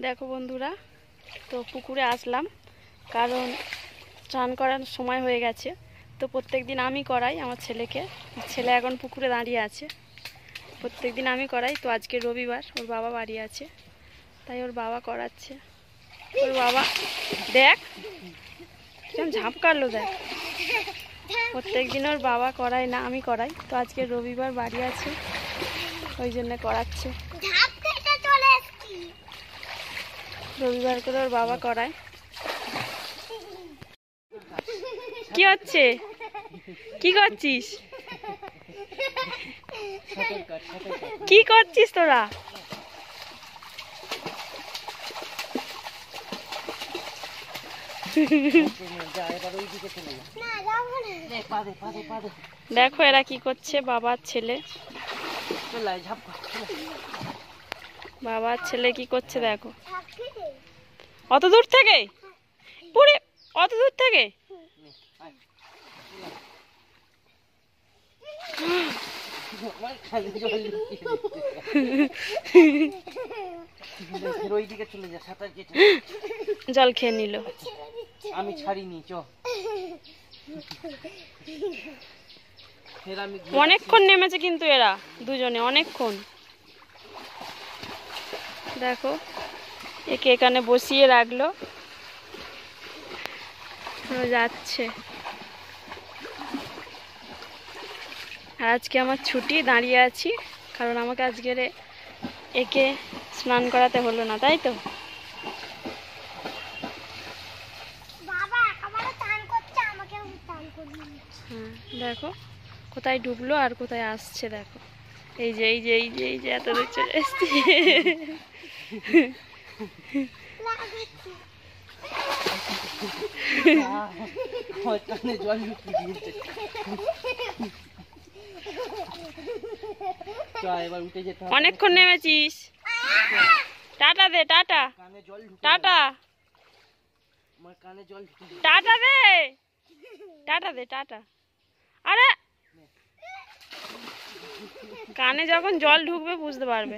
দেখো বন্ধুরা, তো পুকুরে আসলাম কারণ স্নান করার সময় হয়ে গেছে। তো প্রত্যেকদিন আমি করাই আমার ছেলেকে। ছেলে এখন পুকুরে দাঁড়িয়ে আছে, প্রত্যেকদিন আমি করাই। তো আজকে রবিবার, ওর বাবা বাড়ি আছে, তাই ওর বাবা করাচ্ছে। ওর বাবা দেখ কেমন ঝাঁপ কাটলো, দেখ। প্রত্যেকদিন ওর বাবা করায় না, আমি করাই। তো আজকে রবিবার বাড়ি আছে, ওই জন্য করাচ্ছে। রবিবার করে ওর বাবা করায়। কি হচ্ছে? কি করছিস? কি করছিস তোরা? দেখো এরা কি করছে, বাবার ছেলে। বাবার ছেলে কি করছে দেখো। অত দূর থেকে পুরে, অত দূর থেকে জল খেয়ে নিল। আমি ছাড়িনি, চ। অনেকক্ষণ নেমেছে কিন্তু এরা দুজনে, অনেকক্ষণ। দেখো একে এখানে বসিয়ে রাখলো, যাচ্ছে। আর আজকে আমার ছুটি, দাঁড়িয়ে আছি কারণ আমাকে আজকের একে স্নান করাতে হলো না, তাই তো। হ্যাঁ দেখো কোথায় ডুবলো আর কোথায় আসছে, দেখো। এই যে এই যে এই যে এই যে এত দূর চলে এসছে। অনেকক্ষণ নেমেছিস। টাটা দে, টাটা টাটা টাটা দে, টাটা দে, টাটা। আরে কানে যখন জল ঢুকবে বুঝতে পারবে।